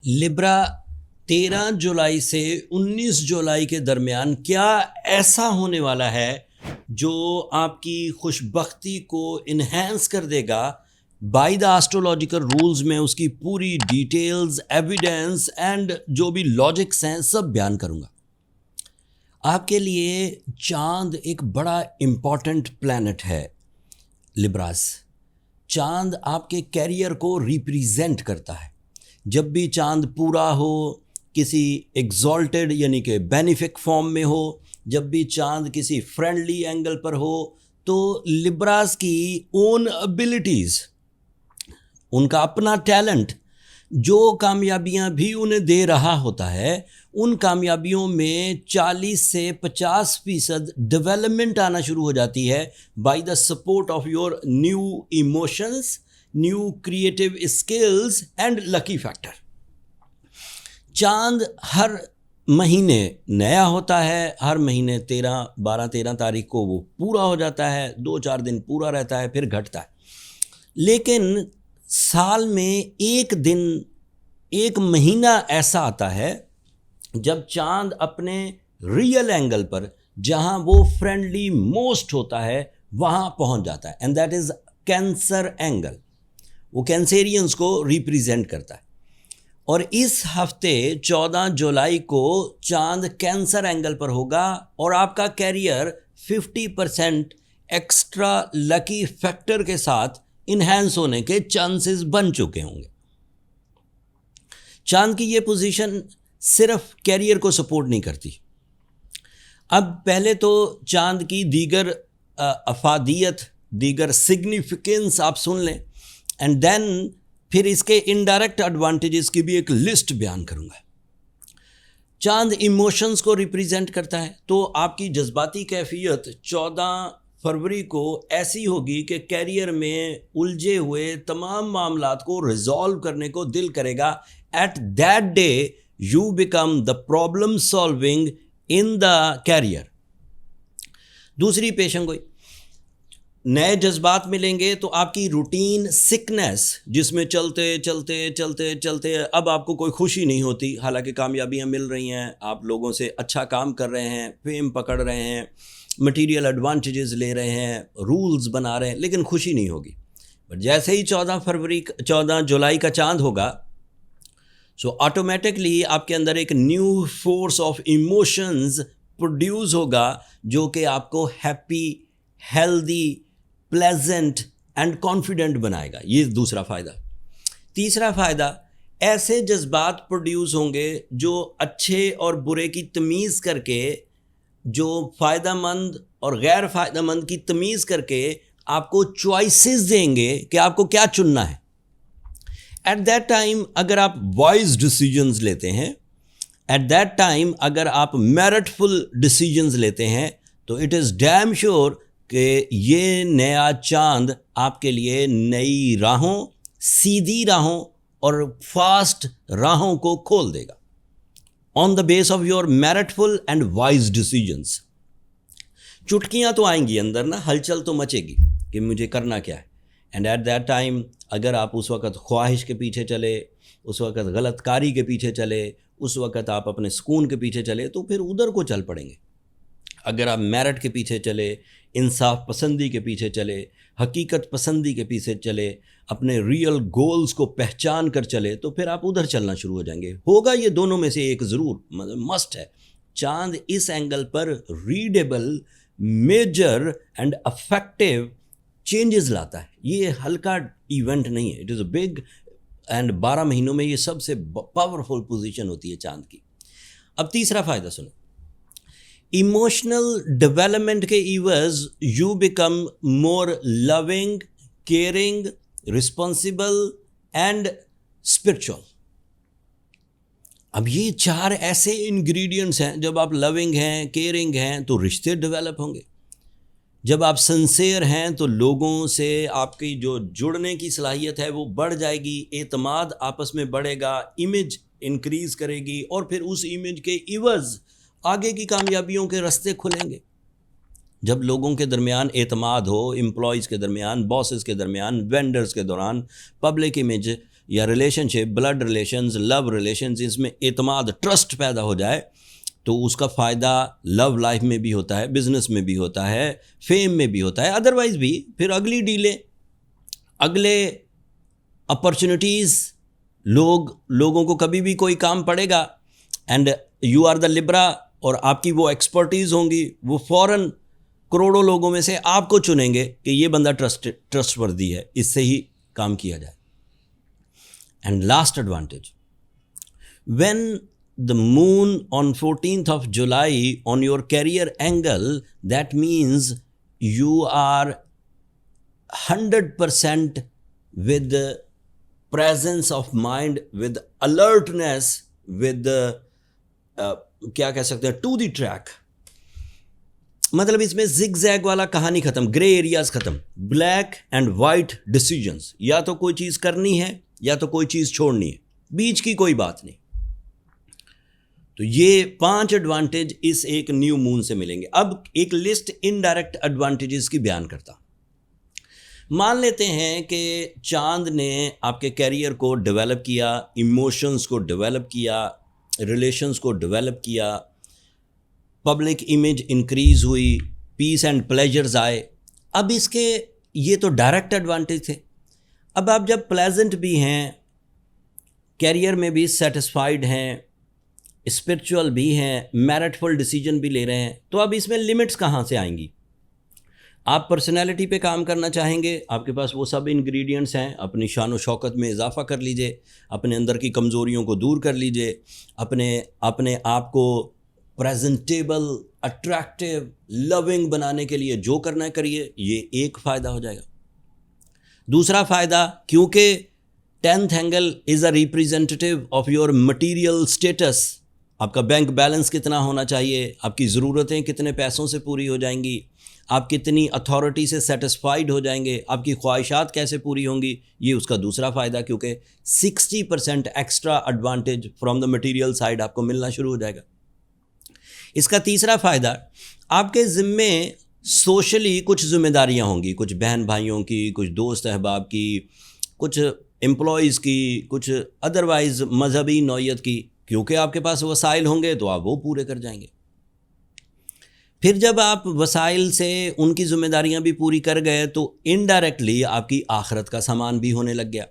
Libra 13 जुलाई से 19 जुलाई के दरमियान क्या ऐसा होने वाला है जो आपकी खुशबख्ती को इन्हेंस कर देगा। बाय द एस्ट्रोलॉजिकल रूल्स में उसकी पूरी डिटेल्स, एविडेंस एंड जो भी लॉजिक्स हैं सब बयान करूँगा। आपके लिए चांद एक बड़ा इम्पॉर्टेंट प्लैनेट है। लिब्रास, चांद आपके कैरियर को रिप्रेजेंट करता है। जब भी चांद पूरा हो, किसी एग्जॉल्टेड यानी कि बेनिफिक फॉर्म में हो, जब भी चांद किसी फ्रेंडली एंगल पर हो, तो लिब्रास की ओन एबिलिटीज़, उनका अपना टैलेंट, जो कामयाबियां भी उन्हें दे रहा होता है, उन कामयाबियों में 40 से 50% डेवलपमेंट आना शुरू हो जाती है by the support of your new emotions, new creative skills and lucky factor. चांद हर महीने नया होता है, हर महीने 12-13 तारीख को वो पूरा हो जाता है, 2-4 दिन पूरा रहता है, फिर घटता है। लेकिन साल में एक दिन, एक महीना ऐसा आता है जब चांद अपने रियल एंगल पर, जहां वो फ्रेंडली मोस्ट होता है, वहां पहुंच जाता है, and that is cancer angle. वो कैंसेरियंस को रिप्रेजेंट करता है। और इस हफ्ते 14 जुलाई को चांद कैंसर एंगल पर होगा और आपका कैरियर 50% एक्स्ट्रा लकी फैक्टर के साथ इन्हेंस होने के चांसेस बन चुके होंगे। चांद की ये पोजीशन सिर्फ कैरियर को सपोर्ट नहीं करती। अब पहले तो चांद की दीगर अफादियत, दीगर सिग्निफिकेंस आप सुन लें, एंड देन फिर इसके इनडायरेक्ट एडवांटेजेस की भी एक लिस्ट बयान करूंगा। चांद इमोशंस को रिप्रेजेंट करता है, तो आपकी जज्बाती कैफियत 14 फरवरी को ऐसी होगी कि कैरियर में उलझे हुए तमाम मामलात को रिजॉल्व करने को दिल करेगा। At that day you become the problem solving in the career. दूसरी पेशन गोई, नए जज्बात मिलेंगे तो आपकी रूटीन सिकनेस, जिसमें चलते चलते चलते चलते अब आपको कोई खुशी नहीं होती, हालांकि कामयाबियां मिल रही हैं, आप लोगों से अच्छा काम कर रहे हैं, फेम पकड़ रहे हैं, मटेरियल एडवांटेजेस ले रहे हैं, रूल्स बना रहे हैं, लेकिन खुशी नहीं होगी। बट जैसे ही 14 जुलाई का चांद होगा, सो ऑटोमेटिकली आपके अंदर एक new force of emotions produce होगा, जो कि आपको happy, healthy, pleasant and confident बनाएगा। ये दूसरा फ़ायदा। तीसरा फ़ायदा, ऐसे जज्बात प्रोड्यूस होंगे जो अच्छे और बुरे की तमीज़ करके, जो फ़ायदेमंद और गैर फ़ायदेमंद की तमीज़ करके आपको चॉइसेस देंगे कि आपको क्या चुनना है। एट दैट टाइम अगर आप वाइज डिसीजंस लेते हैं, एट दैट टाइम अगर आप मेरिटफुल डिसीजंस लेते हैं, तो इट इज़ डैम श्योर कि ये नया चांद आपके लिए नई राहों, सीधी राहों और फास्ट राहों को खोल देगा on the base of your meritful and wise decisions. चुटकियां तो आएंगी अंदर ना, हलचल तो मचेगी कि मुझे करना क्या है। एंड एट दैट टाइम अगर आप उस वक़्त ख्वाहिश के पीछे चले, उस वक़्त गलतकारी के पीछे चले, उस वक़्त आप अपने सुकून के पीछे चले, तो फिर उधर को चल पड़ेंगे। अगर आप मेरिट के पीछे चले, इंसाफ पसंदी के पीछे चले, हकीकत पसंदी के पीछे चले, अपने रियल गोल्स को पहचान कर चले, तो फिर आप उधर चलना शुरू हो जाएंगे। होगा ये दोनों में से एक ज़रूर, मतलब मस्ट है। चांद इस एंगल पर readable, major and affective changes लाता है। ये हल्का इवेंट नहीं है, it is a big and 12 महीनों में ये सबसे पावरफुल पोजीशन होती है चांद की। अब तीसरा फ़ायदा सुनो, इमोशनल डेवलपमेंट के इवज़ you become more loving, caring, responsible and spiritual. अब ये 4 ऐसे इंग्रेडिएंट्स हैं, जब आप लविंग हैं, केयरिंग हैं, तो रिश्ते डेवलप होंगे। जब आप सिंसियर हैं तो लोगों से आपकी जो जुड़ने की सलाहियत है वो बढ़ जाएगी, एतमाद आपस में बढ़ेगा, इमेज इंक्रीज़ करेगी, और फिर उस इमेज के इवज़ आगे की कामयाबियों के रास्ते खुलेंगे। जब लोगों के दरमियान एतमाद हो, एम्प्लॉयज़ के दरमियान, बॉसेस के दरमियान, वेंडर्स के दौरान, पब्लिक इमेज या relationship, blood relations, love relations, इसमें एतमाद, ट्रस्ट पैदा हो जाए तो उसका फ़ायदा लव लाइफ में भी होता है, बिजनेस में भी होता है, फेम में भी होता है, अदरवाइज भी फिर अगली डीलें, अगले अपॉर्चुनिटीज़, लोगों को कभी भी कोई काम पड़ेगा and you are the Libra और आपकी वो एक्सपर्टीज़ होंगी, वो फ़ौरन करोड़ों लोगों में से आपको चुनेंगे कि ये बंदा ट्रस्टवर्दी है, इससे ही काम किया जाए। And last advantage, when the moon on 14th of July on your career angle, that means you are 100% with the presence of mind, with alertness, with क्या कह सकते हैं, to the track। मतलब इसमें जिग जैग वाला कहानी खत्म, grey areas खत्म, ब्लैक एंड वाइट डिसीजंस, या तो कोई चीज़ करनी है या तो कोई चीज़ छोड़नी है, बीच की कोई बात नहीं। तो ये 5 एडवांटेज इस एक न्यू मून से मिलेंगे। अब एक लिस्ट इनडायरेक्ट एडवांटेजेस की बयान करता। मान लेते हैं कि चांद ने आपके कैरियर को डेवलप किया, इमोशंस को डेवलप किया, रिलेशंस को डेवलप किया, पब्लिक इमेज इंक्रीज हुई, पीस एंड प्लेजर्स आए। अब इसके ये तो डायरेक्ट एडवांटेज थे। अब आप जब प्लेजेंट भी हैं, कैरियर में भी सेटिस्फाइड हैं, स्पिरिचुअल भी हैं, मैरिटफुल डिसीजन भी ले रहे हैं, तो अब इसमें लिमिट्स कहाँ से आएंगी? आप पर्सनैलिटी पे काम करना चाहेंगे, आपके पास वो सब इंग्रेडिएंट्स हैं, अपनी शान व शौकत में इजाफा कर लीजिए, अपने अंदर की कमज़ोरियों को दूर कर लीजिए, अपने आप को प्रेजेंटेबल, अट्रैक्टिव, लविंग बनाने के लिए जो करना है करिए, ये एक फ़ायदा हो जाएगा। दूसरा फ़ायदा, क्योंकि 10th angle is a representative of your material status, आपका बैंक बैलेंस कितना होना चाहिए, आपकी ज़रूरतें कितने पैसों से पूरी हो जाएंगी, आप कितनी अथॉरिटी से सेटिस्फाइड हो जाएंगे, आपकी ख्वाहिशात कैसे पूरी होंगी, ये उसका दूसरा फ़ायदा, क्योंकि 60% extra advantage from the material side आपको मिलना शुरू हो जाएगा। इसका तीसरा फ़ायदा, आपके ज़िम्मे सोशली कुछ ज़िम्मेदारियाँ होंगी, कुछ बहन भाइयों की, कुछ दोस्त अहबाब की, कुछ एम्प्लॉयज़ की, कुछ अदरवाइज़ मजहबी नौइयत की, क्योंकि आपके पास वसाइल होंगे तो आप वो पूरे कर जाएंगे। फिर जब आप वसाइल से उनकी ज़िम्मेदारियां भी पूरी कर गए तो इनडायरेक्टली आपकी आखिरत का सामान भी होने लग गया।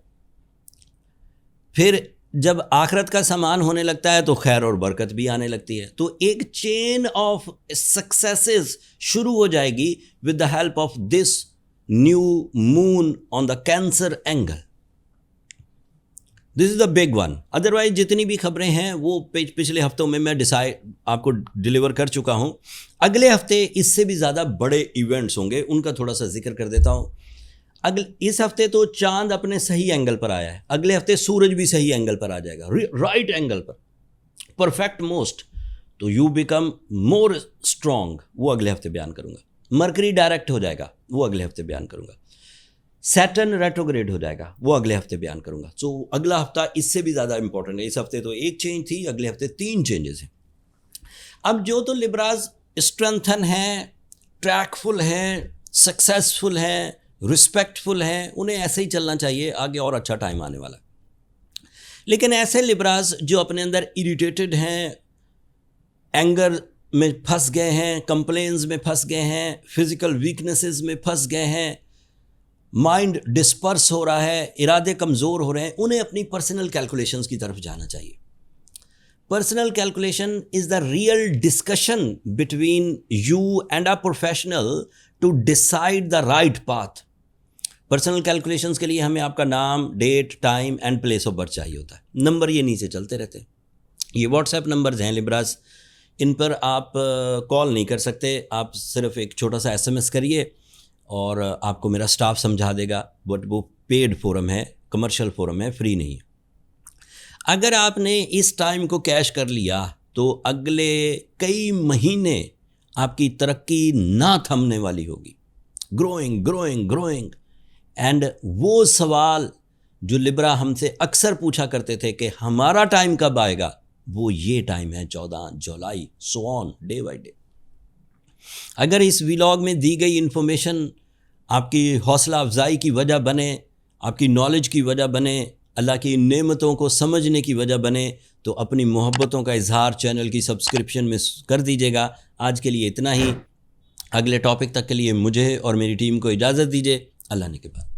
फिर जब आखिरत का सामान होने लगता है तो खैर और बरकत भी आने लगती है। तो एक चेन ऑफ सक्सेसेस शुरू हो जाएगी with the help of this new moon on the cancer angle. This is the big one. Otherwise जितनी भी खबरें हैं वो पिछले हफ्तों में मैं आपको डिलीवर कर चुका हूँ। अगले हफ्ते इससे भी ज़्यादा बड़े इवेंट्स होंगे, उनका थोड़ा सा जिक्र कर देता हूँ। इस हफ्ते तो चांद अपने सही एंगल पर आया है, अगले हफ्ते सूरज भी सही एंगल पर आ जाएगा, राइट एंगल पर, परफेक्ट मोस्ट। तो यू बिकम मोर स्ट्रॉन्ग, वो अगले हफ्ते बयान करूँगा। मरकरी डायरेक्ट हो जाएगा, वो अगले हफ्ते बयान करूँगा। सैटर्न रेट्रोग्रेड हो जाएगा, वो अगले हफ्ते बयान करूँगा। तो अगला हफ्ता इससे भी ज़्यादा इंपॉर्टेंट है। इस हफ्ते तो एक चेंज थी, अगले हफ्ते 3 चेंजेस हैं। अब जो तो लिब्राज स्ट्रेंथन हैं, ट्रैकफुल हैं, सक्सेसफुल हैं, रिस्पेक्टफुल हैं, उन्हें ऐसे ही चलना चाहिए, आगे और अच्छा टाइम आने वाला। लेकिन ऐसे लिब्राज जो अपने अंदर इरिटेटेड हैं, एंगर में फंस गए हैं, कंप्लेन्स में फंस गए हैं, फिजिकल वीकनेसेस में फंस गए हैं, माइंड डिस्पर्स हो रहा है, इरादे कमज़ोर हो रहे हैं, उन्हें अपनी पर्सनल कैलकुलेशंस की तरफ जाना चाहिए। Personal calculation is the real discussion between you and a professional to decide the right path. Personal calculations के लिए हमें आपका नाम, date, time and place of birth चाहिए होता है। नंबर ये नीचे चलते रहते हैं, ये व्हाट्सएप नंबर्स हैं लिब्रास, इन पर आप कॉल नहीं कर सकते, आप सिर्फ एक छोटा सा SMS करिए और आपको मेरा स्टाफ समझा देगा। बट वो पेड फोरम है, कमर्शियल फोरम है, फ्री नहीं है। अगर आपने इस टाइम को कैश कर लिया तो अगले कई महीने आपकी तरक्की ना थमने वाली होगी। Growing growing growing. एंड वो सवाल जो लिब्रा हमसे अक्सर पूछा करते थे कि हमारा टाइम कब आएगा, वो ये टाइम है 14 जुलाई, so on, day by day. अगर इस व्लॉग में दी गई इन्फॉर्मेशन आपकी हौसला अफजाई की वजह बने, आपकी नॉलेज की वजह बने, अल्लाह की नेमतों को समझने की वजह बने तो अपनी मोहब्बतों का इजहार चैनल की सब्सक्रिप्शन में कर दीजिएगा। आज के लिए इतना ही। अगले टॉपिक तक के लिए मुझे और मेरी टीम को इजाज़त दीजिए। अल्लाह ने के बाद।